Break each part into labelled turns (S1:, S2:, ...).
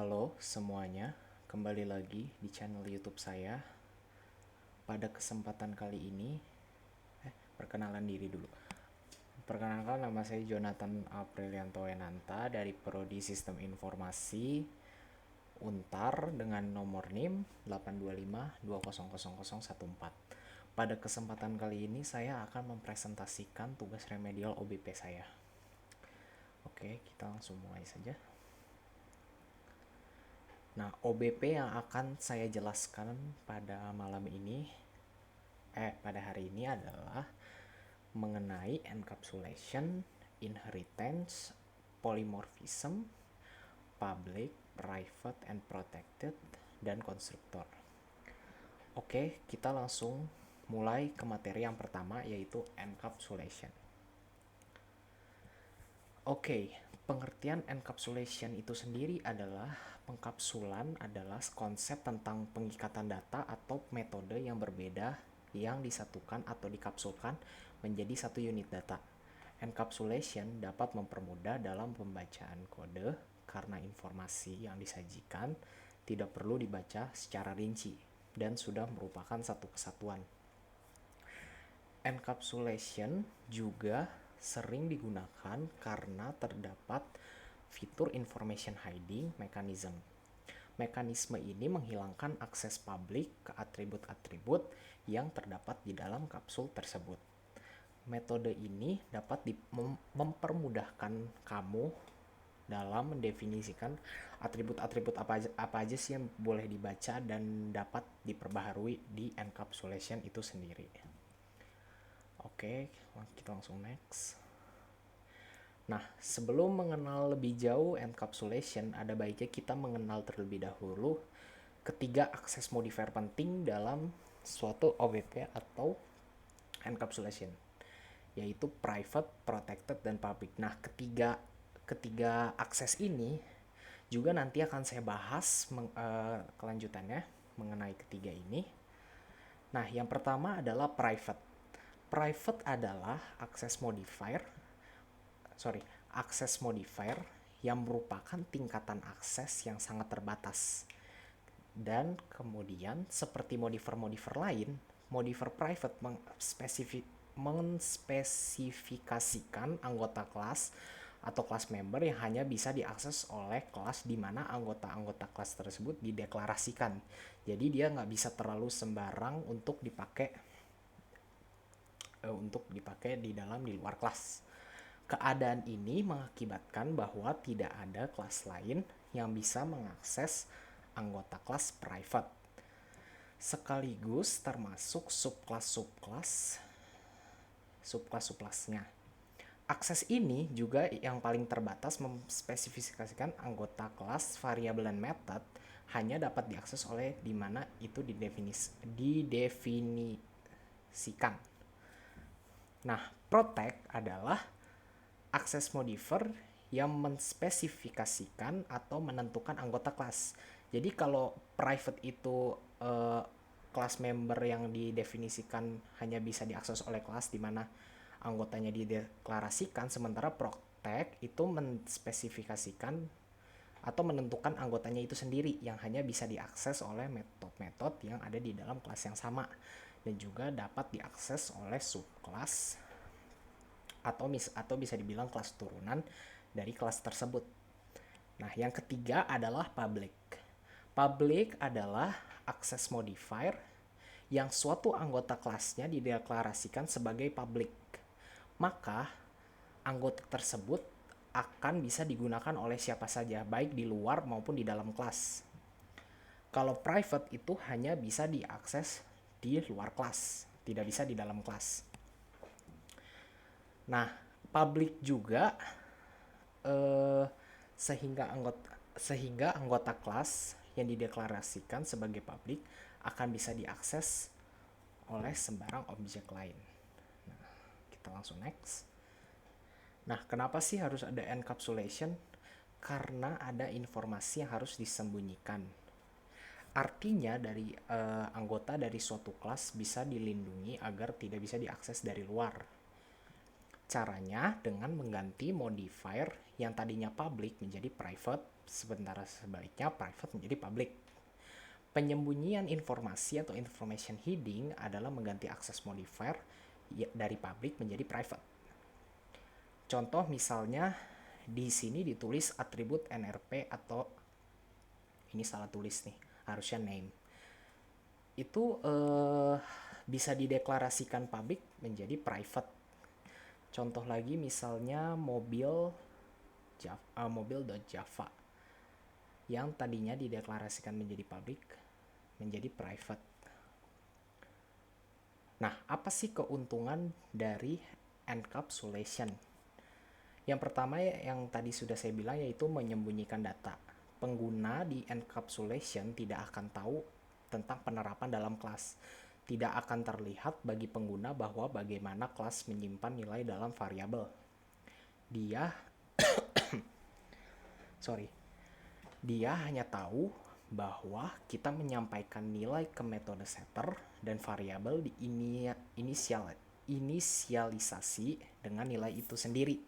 S1: Halo semuanya, kembali lagi di channel YouTube saya. Pada kesempatan kali ini, perkenalan diri dulu. Perkenalkan, nama saya Jonathan Aprilianto Wenanta dari Prodi Sistem Informasi Untar dengan nomor NIM 825200014. Pada kesempatan kali ini saya akan mempresentasikan tugas remedial OBP saya. Oke, kita langsung mulai saja. Nah, OBP yang akan saya jelaskan pada malam ini, pada hari ini adalah mengenai encapsulation, inheritance, polymorphism, public, private, and protected, dan konstruktor. Oke, kita langsung mulai ke materi yang pertama, yaitu encapsulation. Oke, pengertian encapsulation itu sendiri adalah pengkapsulan adalah konsep tentang pengikatan data atau metode yang berbeda yang disatukan atau dikapsulkan menjadi satu unit data. Encapsulation dapat mempermudah dalam pembacaan kode karena informasi yang disajikan tidak perlu dibaca secara rinci dan sudah merupakan satu kesatuan. Encapsulation juga sering digunakan karena terdapat fitur information hiding mechanism. Mekanisme ini menghilangkan akses publik ke atribut-atribut yang terdapat di dalam kapsul tersebut. Metode ini dapat mempermudahkan kamu dalam mendefinisikan atribut-atribut apa aja sih yang boleh dibaca dan dapat diperbaharui di encapsulation itu sendiri. Oke, kita langsung next. Nah, sebelum mengenal lebih jauh encapsulation, ada baiknya kita mengenal terlebih dahulu ketiga akses modifier penting dalam suatu OBP atau encapsulation, yaitu private, protected, dan public. Nah, ketiga akses ini juga nanti akan saya bahas kelanjutannya mengenai ketiga ini. Nah, yang pertama adalah private. Private adalah akses modifier yang merupakan tingkatan akses yang sangat terbatas. Dan kemudian seperti modifier lain, modifier private menspesifikasikan anggota kelas atau kelas member yang hanya bisa diakses oleh kelas di mana anggota-anggota kelas tersebut dideklarasikan. Jadi dia nggak bisa terlalu sembarang untuk dipakai di luar kelas. Keadaan ini mengakibatkan bahwa tidak ada kelas lain yang bisa mengakses anggota kelas private, sekaligus termasuk subkelas-subkelasnya. Akses ini juga yang paling terbatas memspesifikasikan anggota kelas, variabel, dan method hanya dapat diakses oleh di mana itu didefinisikan. Nah, protect adalah akses modifier yang menspesifikasikan atau menentukan anggota kelas. Jadi kalau private itu kelas member yang didefinisikan hanya bisa diakses oleh kelas di mana anggotanya dideklarasikan, sementara protect itu menspesifikasikan atau menentukan anggotanya itu sendiri yang hanya bisa diakses oleh metode-metode yang ada di dalam kelas yang sama dan juga dapat diakses oleh subkelas atau bisa dibilang kelas turunan dari kelas tersebut. Nah, yang ketiga adalah public. Public adalah akses modifier yang suatu anggota kelasnya dideklarasikan sebagai public. Maka, anggota tersebut akan bisa digunakan oleh siapa saja, baik di luar maupun di dalam kelas. Kalau private itu hanya bisa diakses di luar kelas, tidak bisa di dalam kelas. Nah, public juga sehingga anggota kelas yang dideklarasikan sebagai public akan bisa diakses oleh sembarang objek lain. Nah, kita langsung next. Nah, kenapa sih harus ada encapsulation? Karena ada informasi yang harus disembunyikan. Artinya dari anggota dari suatu kelas bisa dilindungi agar tidak bisa diakses dari luar. Caranya dengan mengganti modifier yang tadinya public menjadi private, sementara sebaliknya private menjadi public. Penyembunyian informasi atau information hiding adalah mengganti akses modifier dari public menjadi private. Contoh misalnya di sini ditulis atribut NRP atau ini salah tulis nih, harusnya name. Itu bisa dideklarasikan public menjadi private. Contoh lagi misalnya mobil.java yang tadinya dideklarasikan menjadi public menjadi private. Nah, apa sih keuntungan dari encapsulation? Yang pertama yang tadi sudah saya bilang yaitu menyembunyikan data. Pengguna di encapsulation tidak akan tahu tentang penerapan dalam kelas. Tidak akan terlihat bagi pengguna bahwa bagaimana kelas menyimpan nilai dalam variabel. Dia hanya tahu bahwa kita menyampaikan nilai ke metode setter dan variabel inisialisasi dengan nilai itu sendiri.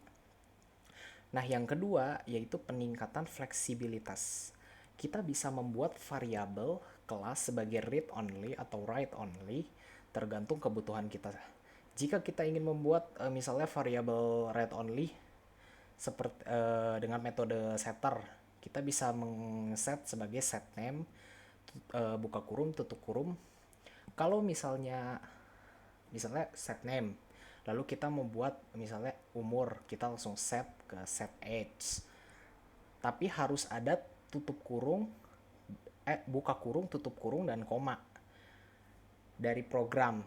S1: Nah, yang kedua yaitu peningkatan fleksibilitas. Kita bisa membuat variabel kelas sebagai read only atau write only tergantung kebutuhan kita. Jika kita ingin membuat misalnya variabel read only seperti dengan metode setter, kita bisa mengset sebagai set name buka kurung tutup kurung. Kalau misalnya set name, lalu kita membuat misalnya umur, kita langsung set ke set age. Tapi harus ada tutup kurung, buka kurung, tutup kurung, dan koma dari program.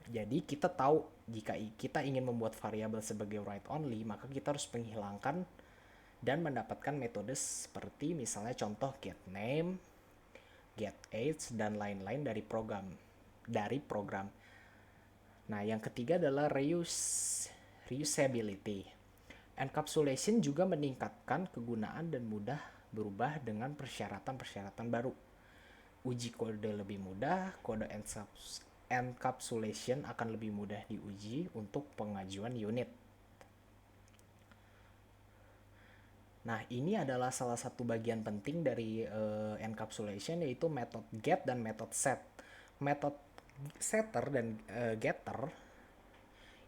S1: Jadi kita tahu jika kita ingin membuat variabel sebagai write only, maka kita harus menghilangkan dan mendapatkan metode seperti misalnya contoh get name, get age, dan lain-lain dari program. Nah, yang ketiga adalah reusability. Encapsulation juga meningkatkan kegunaan dan mudah berubah dengan persyaratan-persyaratan baru. Uji kode lebih mudah, kode encapsulation akan lebih mudah diuji untuk pengajuan unit. Nah, ini adalah salah satu bagian penting dari encapsulation, yaitu method get dan method set. Method setter dan getter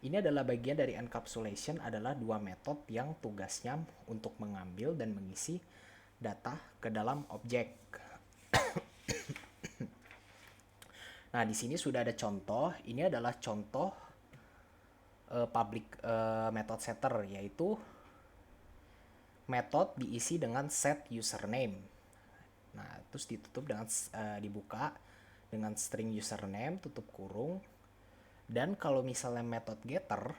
S1: ini adalah bagian dari encapsulation, adalah dua metode yang tugasnya untuk mengambil dan mengisi data ke dalam objek. Nah, di sini sudah ada contoh. Ini adalah contoh public method setter, yaitu metode diisi dengan set username. Nah, terus ditutup dengan dibuka dengan string username tutup kurung. Dan kalau misalnya method getter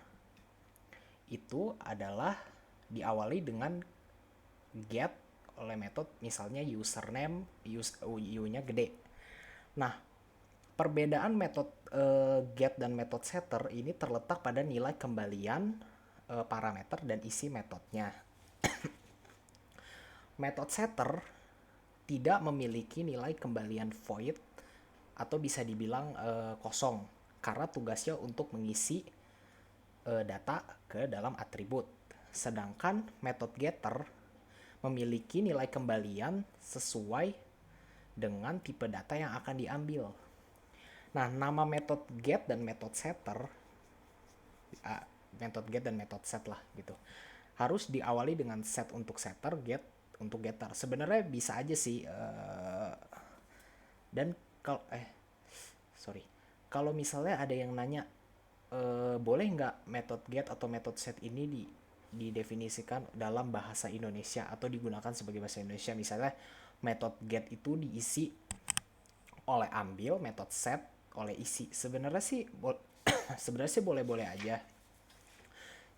S1: itu adalah diawali dengan get oleh metode misalnya username u-nya gede. Nah, perbedaan metode get dan method setter ini terletak pada nilai kembalian parameter dan isi metodenya. Method setter tidak memiliki nilai kembalian void atau bisa dibilang kosong, karena tugasnya untuk mengisi data ke dalam atribut. Sedangkan method getter memiliki nilai kembalian sesuai dengan tipe data yang akan diambil. Nah, nama method get dan method setter, method get dan method set lah gitu, harus diawali dengan set untuk setter, get untuk getter. Sebenarnya bisa aja sih. Dan kalau misalnya ada yang nanya, boleh nggak method get atau method set ini didefinisikan dalam bahasa Indonesia atau digunakan sebagai bahasa Indonesia? Misalnya method get itu diisi oleh ambil, method set oleh isi. Sebenarnya sih boleh-boleh aja.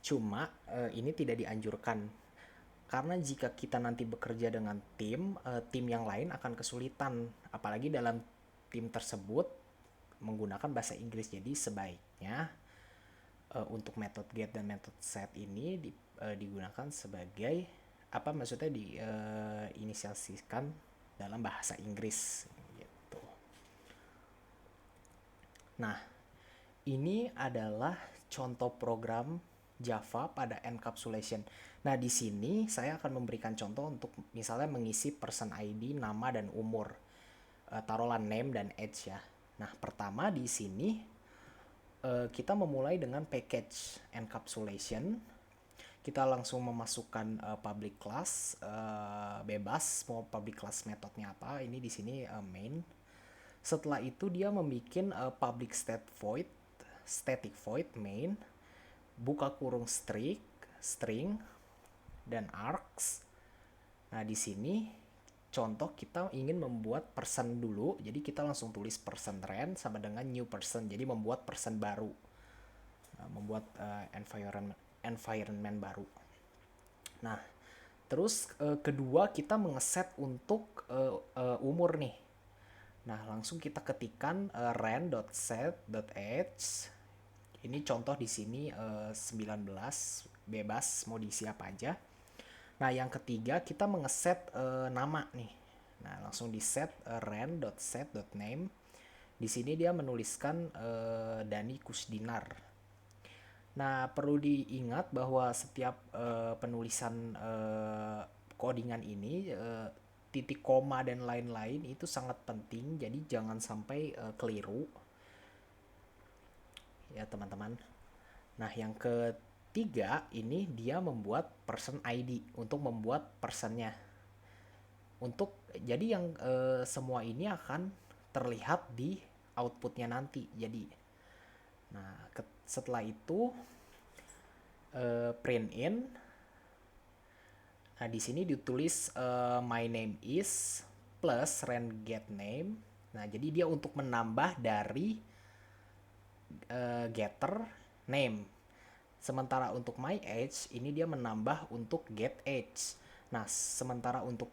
S1: Cuma ini tidak dianjurkan, karena jika kita nanti bekerja dengan tim yang lain akan kesulitan, apalagi dalam tim tersebut menggunakan bahasa Inggris. Jadi sebaiknya untuk method get dan method set ini digunakan sebagai diinisiasikan dalam bahasa Inggris gitu. Nah, ini adalah contoh program Java pada encapsulation. Nah, di sini saya akan memberikan contoh untuk misalnya mengisi person ID, nama dan umur. Taruhlah name dan age ya. Nah, pertama di sini kita memulai dengan package encapsulation. Kita langsung memasukkan public class, bebas mau public class metodenya apa. Ini di sini main. Setelah itu dia membuat public static void main, buka kurung string dan args. Nah, di sini contoh kita ingin membuat person dulu, jadi kita langsung tulis person rand sama dengan new person, jadi membuat person baru, membuat environment baru. Nah, terus kedua kita mengeset untuk umur nih. Nah, langsung kita ketikkan rand.set.age. Ini contoh di sini 19, bebas mau diisi apa aja. Nah, yang ketiga kita mengeset nama nih. Nah, langsung di set rand.set.name. Di sini dia menuliskan Dani Kusdinar. Nah, perlu diingat bahwa setiap penulisan codingan ini titik koma dan lain-lain itu sangat penting, jadi jangan sampai keliru ya teman-teman. Nah, yang ketiga ini dia membuat person ID untuk membuat personnya. Jadi yang semua ini akan terlihat di outputnya nanti. Jadi, nah setelah itu print in. Nah, di sini ditulis my name is plus rand get name. Nah, jadi dia untuk menambah dari getter name. Sementara untuk my age ini dia menambah untuk get age. Nah, sementara untuk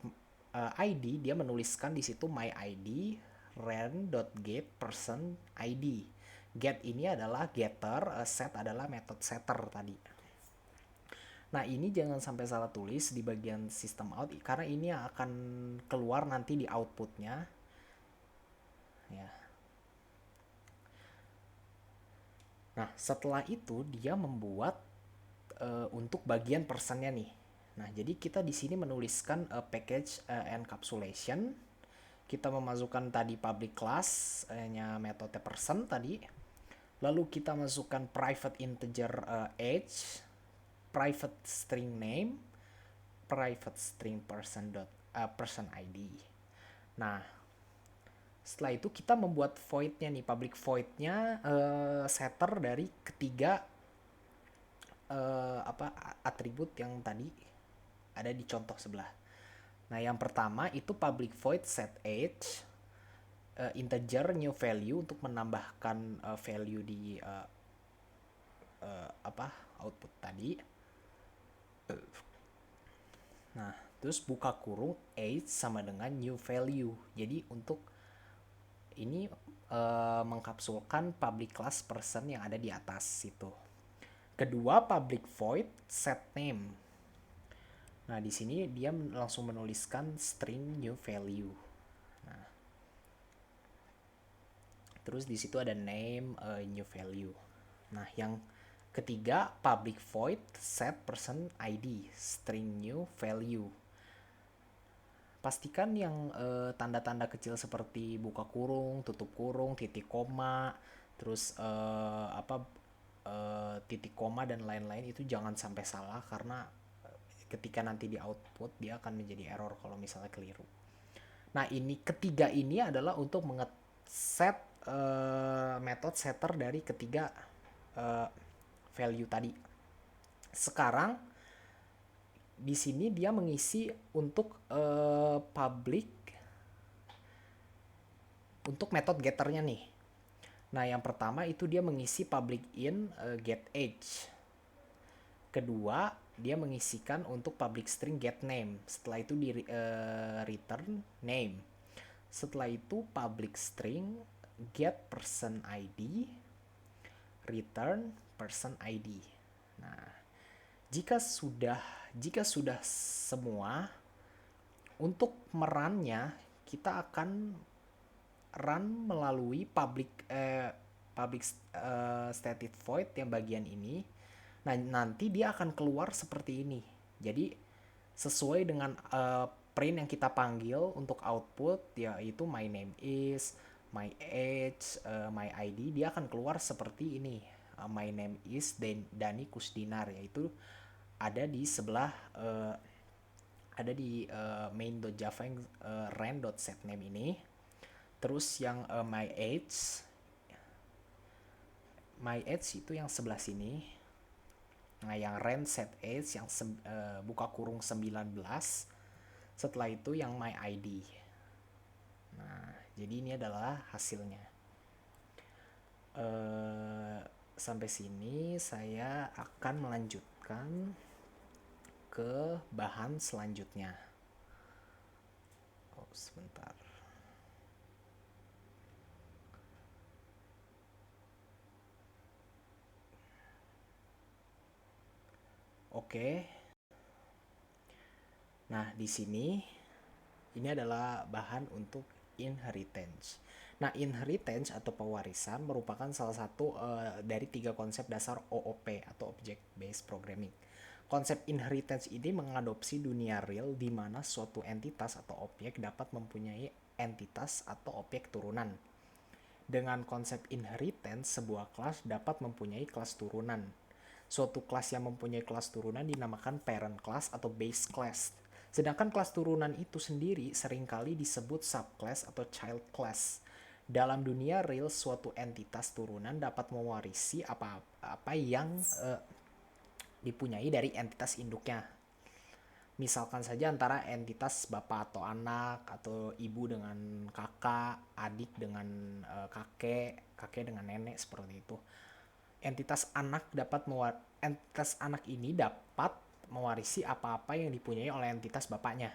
S1: ID dia menuliskan di situ my ID rand.get person ID. Get ini adalah getter, set adalah method setter tadi. Nah, ini jangan sampai salah tulis di bagian system out karena ini akan keluar nanti di outputnya. Ya. Nah, setelah itu dia membuat untuk bagian personnya nih. Nah, jadi kita di sini menuliskan package encapsulation. Kita memasukkan tadi public class-nya metode person tadi. Lalu kita masukkan private integer age, private string name, private string person ID. Nah, setelah itu kita membuat void-nya nih, public void-nya setter dari ketiga atribut yang tadi ada di contoh sebelah. Nah, yang pertama itu public void set age integer new value untuk menambahkan value di output tadi. Nah, terus buka kurung age sama dengan new value. Jadi untuk ini mengkapsulkan public class person yang ada di atas itu. Kedua, public void set name. Nah, di sini dia langsung menuliskan string new value. Nah, terus di situ ada name new value. Nah, yang ketiga, public void set person ID string new value. Pastikan yang tanda-tanda kecil seperti buka kurung, tutup kurung, titik koma, terus titik koma dan lain-lain itu jangan sampai salah karena ketika nanti di output dia akan menjadi error kalau misalnya keliru. Nah, ini ketiga ini adalah untuk set method setter dari ketiga value tadi. Sekarang di sini dia mengisi untuk public untuk method getternya nih. Nah, yang pertama itu dia mengisi public in get age. Kedua, dia mengisikan untuk public string get name. Setelah itu di return name. Setelah itu public string get person ID return person ID. Nah, jika sudah semua, untuk merunnya kita akan run melalui public static void yang bagian ini. Nah, nanti dia akan keluar seperti ini. Jadi sesuai dengan print yang kita panggil untuk output, yaitu my name is, my age, my ID, dia akan keluar seperti ini. My name is Dani Kusdinar, yaitu ada di sebelah ada di main.java yang ren.setName ini. Terus yang my age itu yang sebelah sini. Nah, yang ren set age yang buka kurung 19. Setelah itu yang my ID. Nah, jadi ini adalah hasilnya. Sampai sini saya akan melanjutkan ke bahan selanjutnya. Oh, sebentar. Oke. Nah, di sini ini adalah bahan untuk inheritance. Nah, inheritance atau pewarisan merupakan salah satu dari 3 konsep dasar OOP atau Object Based Programming. Konsep inheritance ini mengadopsi dunia real di mana suatu entitas atau objek dapat mempunyai entitas atau objek turunan. Dengan konsep inheritance, sebuah kelas dapat mempunyai kelas turunan. Suatu kelas yang mempunyai kelas turunan dinamakan parent class atau base class. Sedangkan kelas turunan itu sendiri seringkali disebut subclass atau child class. Dalam dunia real, suatu entitas turunan dapat mewarisi apa yang dipunyai dari entitas induknya. Misalkan saja antara entitas bapak atau anak, atau ibu dengan kakak, adik dengan kakek dengan nenek, seperti itu. Entitas anak ini dapat mewarisi apa-apa yang dipunyai oleh entitas bapaknya.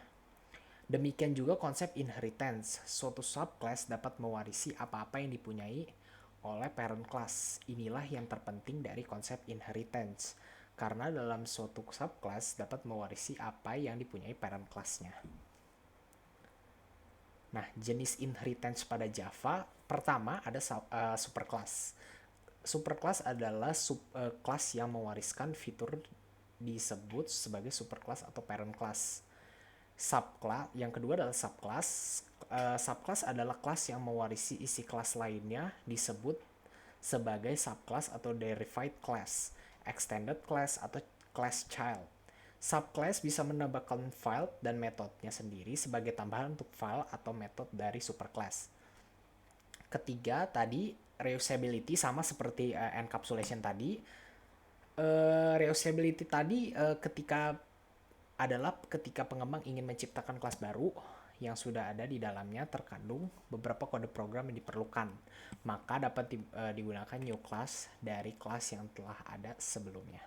S1: Demikian juga konsep inheritance. Suatu subclass dapat mewarisi apa-apa yang dipunyai oleh parent class. Inilah yang terpenting dari konsep inheritance. Karena dalam suatu subclass dapat mewarisi apa yang dipunyai parent class-nya. Nah, jenis inheritance pada Java, pertama ada superclass. Superclass adalah kelas yang mewariskan fitur disebut sebagai superclass atau parent class. Subclass, yang kedua adalah subclass. Subclass adalah kelas yang mewarisi isi kelas lainnya disebut sebagai subclass atau derived class, extended class atau class child. Subclass bisa menambahkan file dan metodenya sendiri sebagai tambahan untuk file atau metode dari superclass. Ketiga tadi reusability, sama seperti encapsulation tadi. Reusability tadi ketika pengembang ingin menciptakan kelas baru yang sudah ada di dalamnya terkandung beberapa kode program yang diperlukan, maka dapat digunakan new class dari kelas yang telah ada sebelumnya.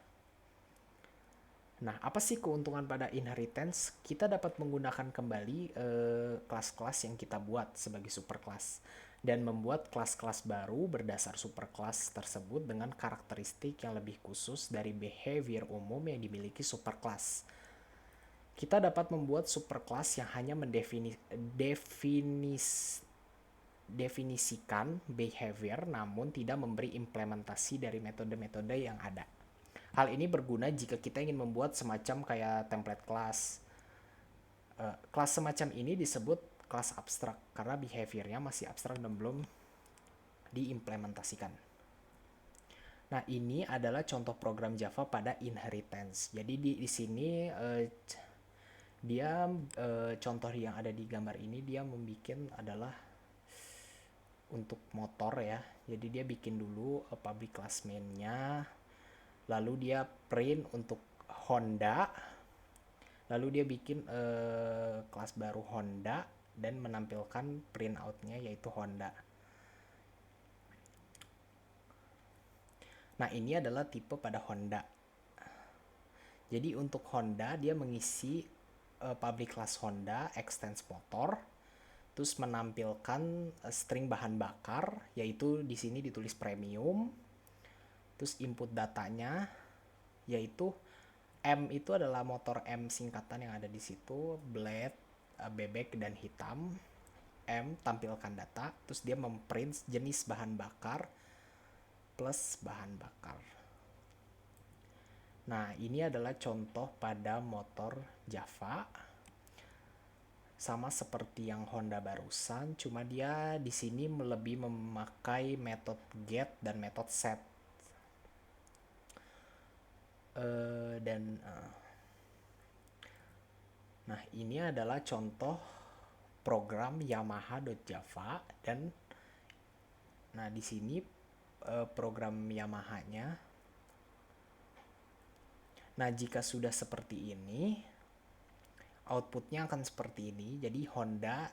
S1: Nah, apa sih keuntungan pada inheritance? Kita dapat menggunakan kembali kelas-kelas yang kita buat sebagai superclass dan membuat kelas-kelas baru berdasar superclass tersebut dengan karakteristik yang lebih khusus dari behavior umum yang dimiliki superclass. Kita dapat membuat superclass yang hanya mendefinisikan behavior namun tidak memberi implementasi dari metode-metode yang ada. Hal ini berguna jika kita ingin membuat semacam kayak template class. Kelas semacam ini disebut kelas abstrak karena behaviornya masih abstrak dan belum diimplementasikan. Nah, ini adalah contoh program Java pada inheritance. Jadi di sini dia contoh yang ada di gambar ini dia membuat adalah untuk motor ya. Jadi dia bikin dulu public class main-nya, lalu dia print untuk Honda, lalu dia bikin kelas baru Honda dan menampilkan print out-nya yaitu Honda. Nah, ini adalah tipe pada Honda. Jadi untuk Honda dia mengisi public class Honda extends motor, terus menampilkan string bahan bakar yaitu di sini ditulis premium. Terus input datanya yaitu M itu adalah motor M singkatan yang ada di situ, black, bebek dan hitam. M tampilkan data, terus dia memprint jenis bahan bakar plus bahan bakar. Nah, ini adalah contoh pada motor Java. Sama seperti yang Honda barusan, cuma dia di sini lebih memakai metode get dan metode set. Nah, ini adalah contoh program Yamaha.java dan nah di sini program Yamaha-nya. Nah, jika sudah seperti ini, outputnya akan seperti ini. Jadi Honda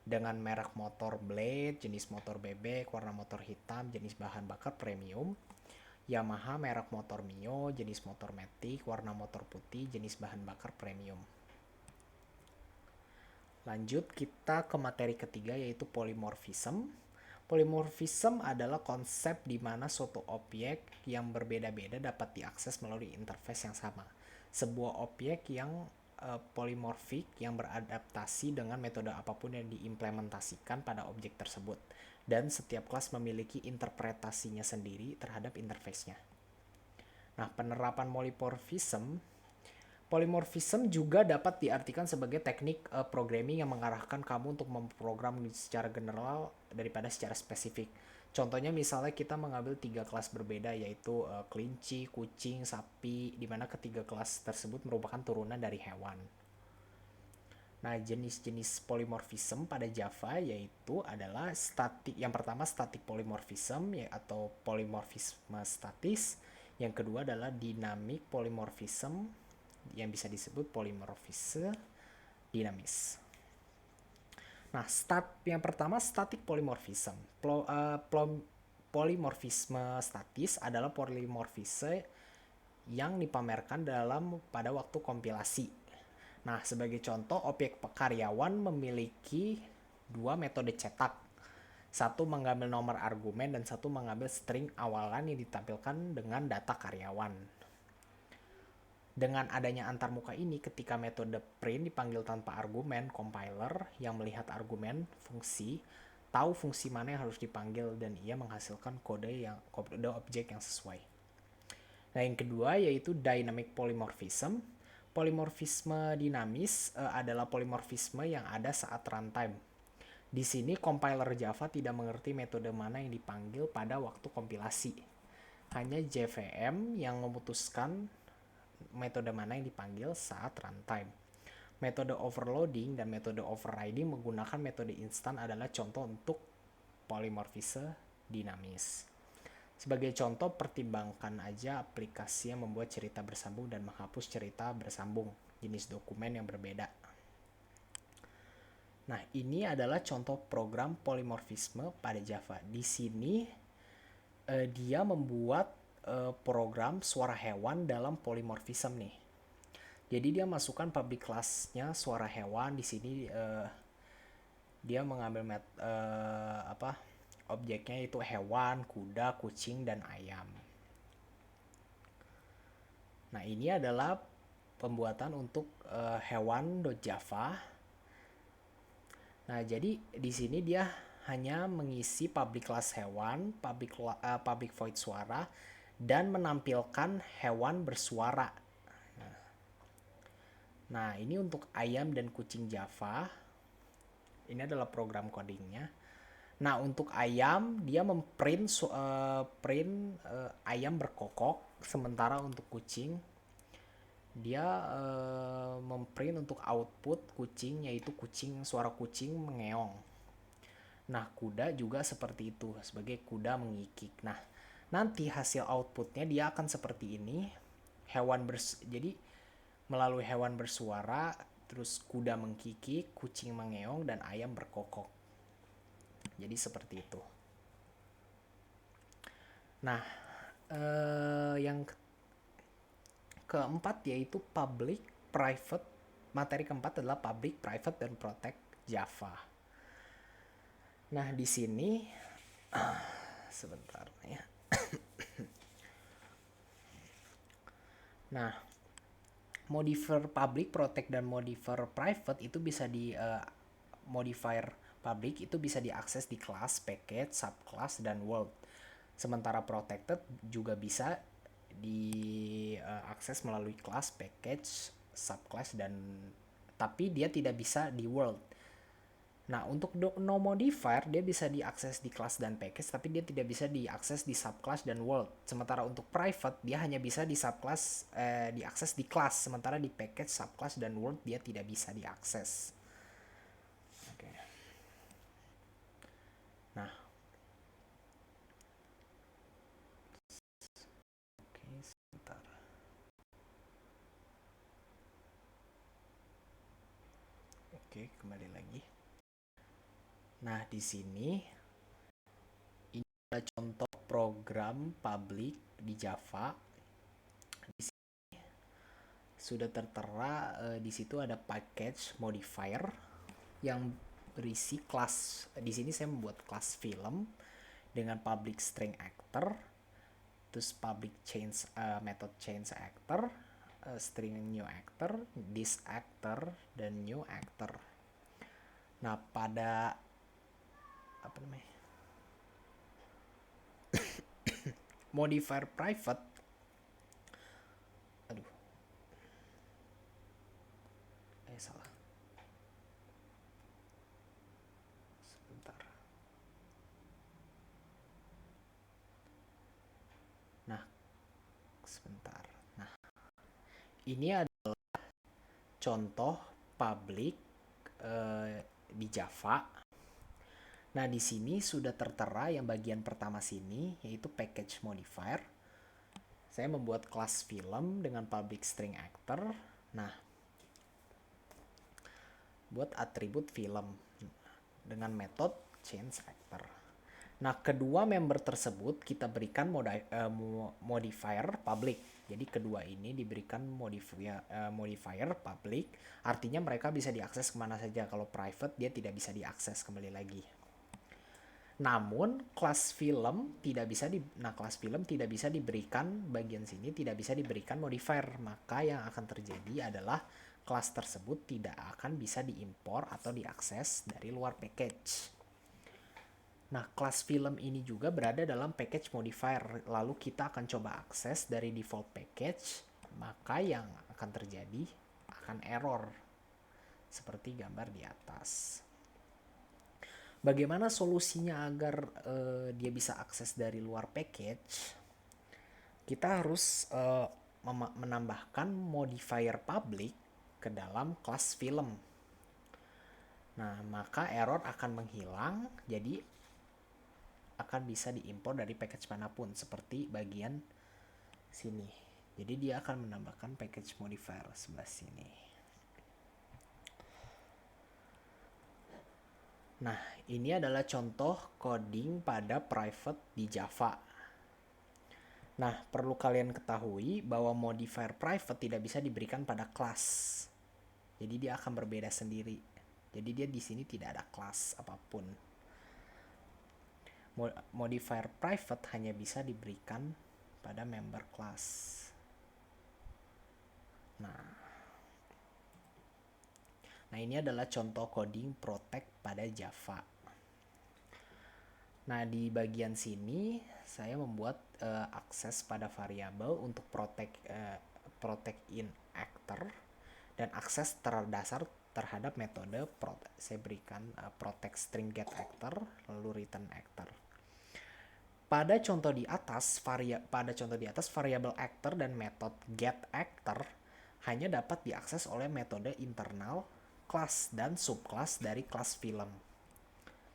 S1: dengan merek motor blade, jenis motor bebek, warna motor hitam, jenis bahan bakar premium. Yamaha merek motor Mio, jenis motor matic, warna motor putih, jenis bahan bakar premium. Lanjut kita ke materi ketiga, yaitu polymorphism. Polymorphism adalah konsep di mana suatu objek yang berbeda-beda dapat diakses melalui interface yang sama. Sebuah objek yang polymorphic yang beradaptasi dengan metode apapun yang diimplementasikan pada objek tersebut. Dan setiap kelas memiliki interpretasinya sendiri terhadap interface-nya. Nah, penerapan polymorphism juga dapat diartikan sebagai teknik programming yang mengarahkan kamu untuk memprogram secara general daripada secara spesifik. Contohnya misalnya kita mengambil 3 kelas berbeda, yaitu kelinci, kucing, sapi, di mana ketiga kelas tersebut merupakan turunan dari hewan. Nah, jenis-jenis polymorphism pada Java yaitu adalah yang pertama static polymorphism atau polymorphisme statis. Yang kedua adalah dynamic polymorphism yang bisa disebut polymorphisme dinamis. Nah, yang pertama static polymorphism. Polymorphisme statis adalah polymorphisme yang dipamerkan pada waktu kompilasi. Nah, sebagai contoh, objek karyawan memiliki 2 metode cetak. Satu mengambil nomor argumen dan satu mengambil string awalan yang ditampilkan dengan data karyawan. Dengan adanya antarmuka ini, ketika metode print dipanggil tanpa argumen, compiler yang melihat argumen fungsi tahu fungsi mana yang harus dipanggil dan ia menghasilkan kode objek yang sesuai. Nah, yang kedua yaitu dynamic polymorphism. Polymorphisme dinamis adalah polymorphisme yang ada saat runtime. Di sini compiler Java tidak mengerti metode mana yang dipanggil pada waktu kompilasi. Hanya JVM yang memutuskan metode mana yang dipanggil saat runtime. Metode overloading dan metode overriding menggunakan metode instan adalah contoh untuk polymorphisme dinamis. Sebagai contoh, pertimbangkan aja aplikasi yang membuat cerita bersambung dan menghapus cerita bersambung, jenis dokumen yang berbeda. Nah, ini adalah contoh program polymorphisme pada Java. Di sini dia membuat program suara hewan dalam polymorphism nih. Jadi dia masukkan public class-nya suara hewan. Di sini dia mengambil objeknya itu hewan, kuda, kucing, dan ayam. Nah, ini adalah pembuatan untuk hewan.java. Nah, jadi di sini dia hanya mengisi public class hewan, public void suara, dan menampilkan hewan bersuara. Nah, ini untuk ayam dan kucing Java. Ini adalah program codingnya. Nah, untuk ayam dia memprint ayam berkokok, sementara untuk kucing dia memprint untuk output kucing, yaitu suara kucing mengeong. Nah, kuda juga seperti itu, sebagai kuda mengikik. Nah, nanti hasil outputnya dia akan seperti ini. Jadi melalui hewan bersuara, terus kuda mengkikik, kucing mengeong, dan ayam berkokok. Jadi seperti itu. Nah, yang keempat yaitu public, private. Materi keempat adalah public, private, dan protect Java. Nah, di sini sebentar ya. Nah, modifier public, protect, dan modifier private itu bisa modifier public itu bisa diakses di kelas, package, subclass, dan world. Sementara protected juga bisa diakses melalui kelas, package, subclass, dan tapi dia tidak bisa di world. Nah, untuk no modifier dia bisa diakses di kelas dan package, tapi dia tidak bisa diakses di subclass dan world. Sementara untuk private dia hanya bisa di subclass, diakses di kelas, sementara di package, subclass, dan world dia tidak bisa diakses. Oke. Nah, oke, sebentar. Oke, kembali lagi. Nah, di sini ini adalah contoh program public di Java. Di sini sudah tertera, di situ ada package modifier yang berisi kelas. Di sini saya membuat kelas film dengan public string actor, terus public change, method change actor, string new actor, this actor, dan new actor. Nah, pada apa namanya, modifier private, aduh, salah, sebentar. Nah, sebentar. Nah, ini adalah contoh public di Java. Nah, di sini sudah tertera yang bagian pertama sini, yaitu package modifier. Saya membuat kelas film dengan public string actor. Nah, buat atribut film dengan metode change actor. Nah, kedua member tersebut kita berikan modifier public. Jadi kedua ini diberikan modifier public, artinya mereka bisa diakses kemana saja. Kalau private dia tidak bisa diakses, kembali lagi. Namun kelas film tidak bisa kelas film tidak bisa diberikan, bagian sini tidak bisa diberikan modifier. Maka yang akan terjadi adalah kelas tersebut tidak akan bisa diimpor atau diakses dari luar package. Nah, kelas film ini juga berada dalam package modifier. Lalu kita akan coba akses dari default package, maka yang akan terjadi akan error seperti gambar di atas. Bagaimana solusinya agar dia bisa akses dari luar package? Kita harus menambahkan modifier public ke dalam kelas film. Nah, maka error akan menghilang, jadi akan bisa diimpor dari package manapun, seperti bagian sini. Jadi dia akan menambahkan package modifier sebelah sini. Nah, ini adalah contoh coding pada private di Java. Nah, perlu kalian ketahui bahwa modifier private tidak bisa diberikan pada kelas. Jadi dia akan berbeda sendiri. Jadi dia di sini tidak ada kelas apapun. Modifier private hanya bisa diberikan pada member class. Nah, ini adalah contoh coding protect pada Java. Nah, di bagian sini saya membuat akses pada variabel untuk protect in actor dan akses terdasar terhadap metode saya berikan protect string get actor lalu return actor. Pada contoh di atas variabel actor dan metode get actor hanya dapat diakses oleh metode internal kelas dan subclass dari kelas film.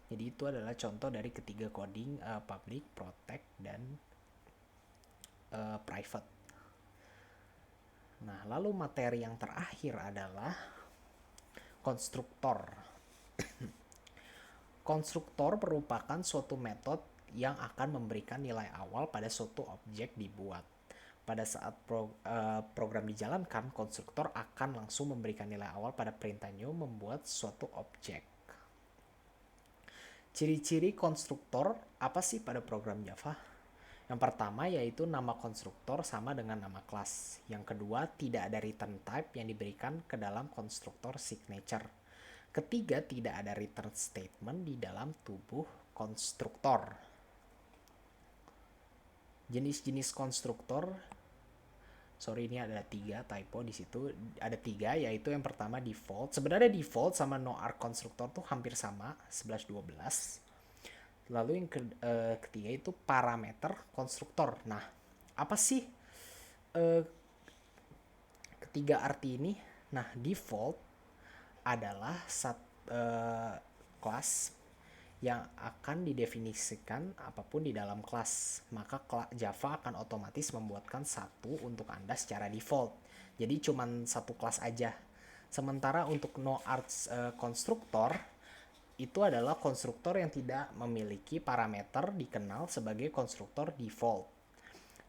S1: Jadi itu adalah contoh dari ketiga coding public, protect, dan private. Nah, lalu materi yang terakhir adalah konstruktor. Konstruktor merupakan suatu metode yang akan memberikan nilai awal pada suatu objek dibuat. Pada saat program dijalankan, konstruktor akan langsung memberikan nilai awal pada perintah new membuat suatu objek. Ciri-ciri konstruktor apa sih pada program Java? Yang pertama yaitu nama konstruktor sama dengan nama kelas. Yang kedua, tidak ada return type yang diberikan ke dalam konstruktor signature. Ketiga, tidak ada return statement di dalam tubuh konstruktor. Jenis-jenis konstruktor Sorry, ini ada 3 typo di situ. Ada 3, yaitu yang pertama default. Sebenarnya default sama no arc constructor tuh hampir sama, 11-12. Lalu yang ketiga itu parameter konstruktor. Nah, apa sih eh, ketiga arti ini? Nah, default adalah kelas yang akan didefinisikan apapun di dalam kelas. Maka Java akan otomatis membuatkan satu untuk Anda secara default. Jadi cuman satu kelas aja. Sementara untuk no arts konstruktor itu adalah konstruktor yang tidak memiliki parameter dikenal sebagai konstruktor default.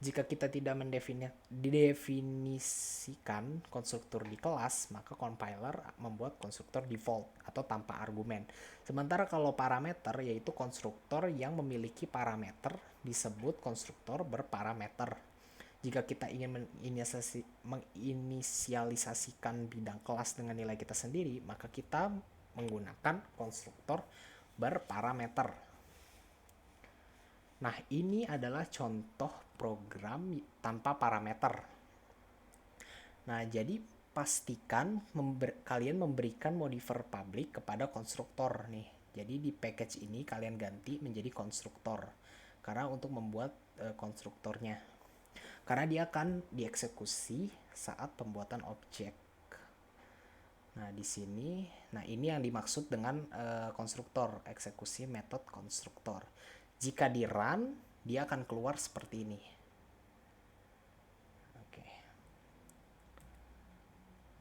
S1: Jika kita tidak mendefinisikan konstruktor di kelas, maka compiler membuat konstruktor default atau tanpa argumen. Sementara kalau parameter yaitu konstruktor yang memiliki parameter disebut konstruktor berparameter. Jika kita ingin menginisialisasikan bidang kelas dengan nilai kita sendiri, maka kita menggunakan konstruktor berparameter. Nah, ini adalah contoh program tanpa parameter. Nah, jadi pastikan kalian memberikan modifier public kepada konstruktor nih. Jadi di package ini kalian ganti menjadi konstruktor. Karena untuk membuat konstruktornya. Karena dia akan dieksekusi saat pembuatan objek. Nah, di sini, nah ini yang dimaksud dengan konstruktor, eksekusi metode konstruktor. Jika di run, dia akan keluar seperti ini. Oke.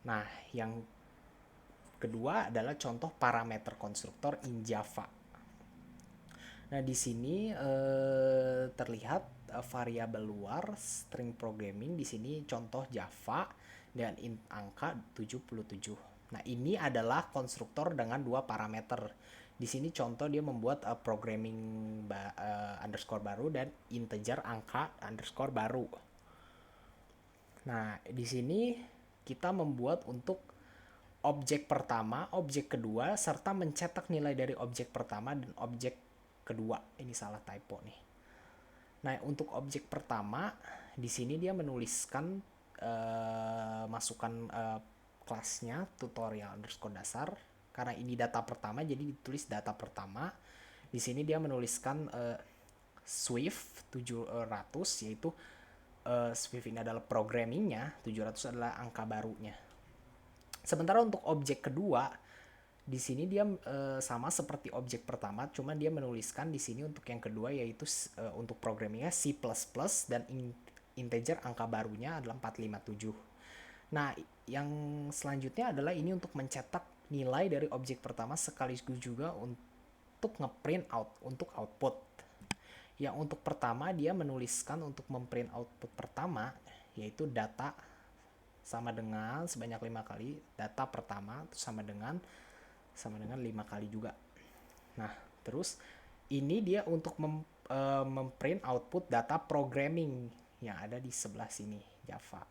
S1: Nah, yang kedua adalah contoh parameter konstruktor in Java. Nah, di sini terlihat variabel luar string programming. Di sini contoh Java dan int angka 77. Nah, ini adalah konstruktor dengan 2 parameter. Di sini contoh dia membuat programming underscore baru dan integer angka underscore baru. Nah, di sini kita membuat untuk objek pertama, objek kedua, serta mencetak nilai dari objek pertama dan objek kedua. Ini salah typo nih. Nah, untuk objek pertama, di sini dia menuliskan masukan kelasnya tutorial underscore dasar. Karena ini data pertama, jadi ditulis data pertama. Di sini dia menuliskan Swift 700, yaitu Swift ini adalah programmingnya, 700 adalah angka barunya. Sementara untuk objek kedua, di sini dia sama seperti objek pertama, cuman dia menuliskan di sini untuk yang kedua yaitu untuk programmingnya C++ dan integer angka barunya adalah 457. Nah, yang selanjutnya adalah ini untuk mencetak nilai dari objek pertama sekaligus juga untuk ngeprint out untuk output. Yang untuk pertama dia menuliskan untuk memprint output pertama yaitu data sama dengan sebanyak 5 kali, data pertama sama dengan 5 kali juga. Nah, terus ini dia untuk memprint output data programming yang ada di sebelah sini Java.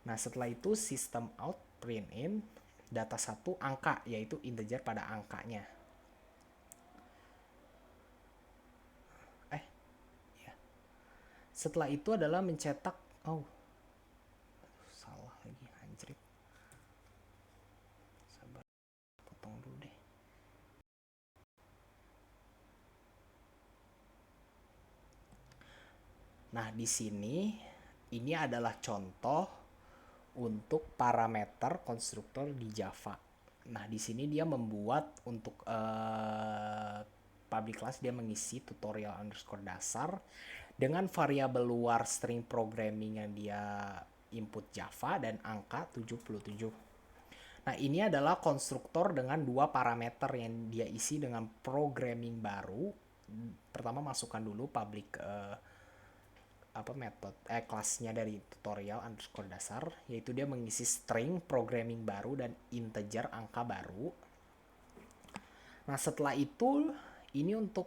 S1: Nah, setelah itu system out print in data 1 angka, yaitu integer pada angkanya. Ya. Setelah itu adalah mencetak, salah lagi, anjrit. Sabar, potong dulu deh. Nah, di sini ini adalah contoh untuk parameter konstruktor di Java. Nah, di sini dia membuat untuk public class, dia mengisi tutorial underscore dasar dengan variabel luar string programming yang dia input Java dan angka 77. Nah, ini adalah konstruktor dengan 2 parameter yang dia isi dengan programming baru. Pertama masukkan dulu public metode kelasnya dari tutorial underscore dasar, yaitu dia mengisi string programming baru dan integer angka baru. Nah, setelah itu ini untuk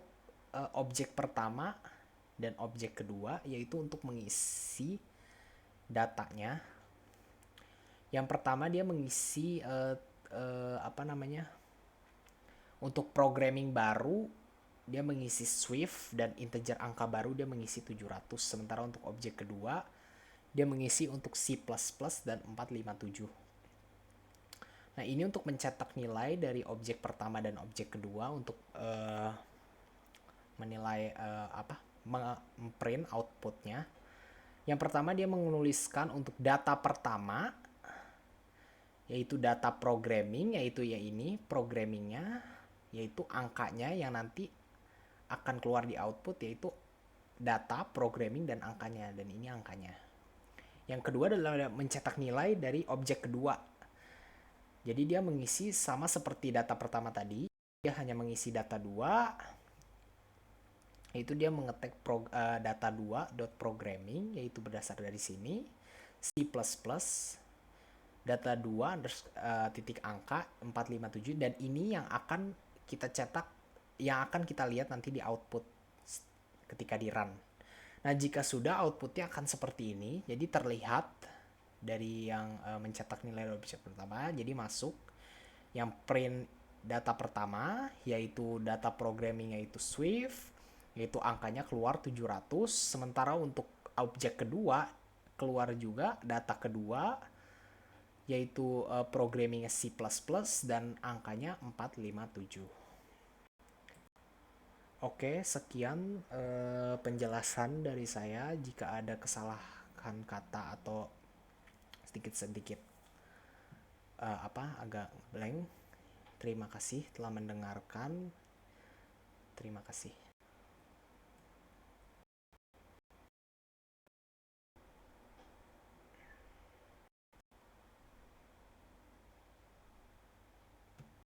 S1: objek pertama dan objek kedua, yaitu untuk mengisi datanya. Yang pertama dia mengisi untuk programming baru dia mengisi Swift dan integer angka baru dia mengisi 700. Sementara untuk objek kedua dia mengisi untuk C++ dan 457. Nah, ini untuk mencetak nilai dari objek pertama dan objek kedua untuk menilai memprint outputnya. Yang pertama dia menuliskan untuk data pertama, yaitu data programming, yaitu ya ini programmingnya, yaitu angkanya yang nanti akan keluar di output, yaitu data programming dan angkanya, dan ini angkanya. Yang kedua adalah mencetak nilai dari objek kedua. Jadi dia mengisi sama seperti data pertama tadi, dia hanya mengisi data 2, yaitu dia mengetik data 2.programming, yaitu berdasar dari sini, C++, data 2 titik angka 457, dan ini yang akan kita cetak, yang akan kita lihat nanti di output ketika di run. Nah, jika sudah, outputnya akan seperti ini. Jadi terlihat dari yang mencetak nilai objek pertama, jadi masuk yang print data pertama, yaitu data programming, yaitu Swift, yaitu angkanya keluar 700. Sementara untuk objek kedua keluar juga data kedua, yaitu programmingnya C++ dan angkanya 457. Oke, sekian penjelasan dari saya. Jika ada kesalahan kata atau sedikit-sedikit agak blank, terima kasih telah mendengarkan. Terima kasih.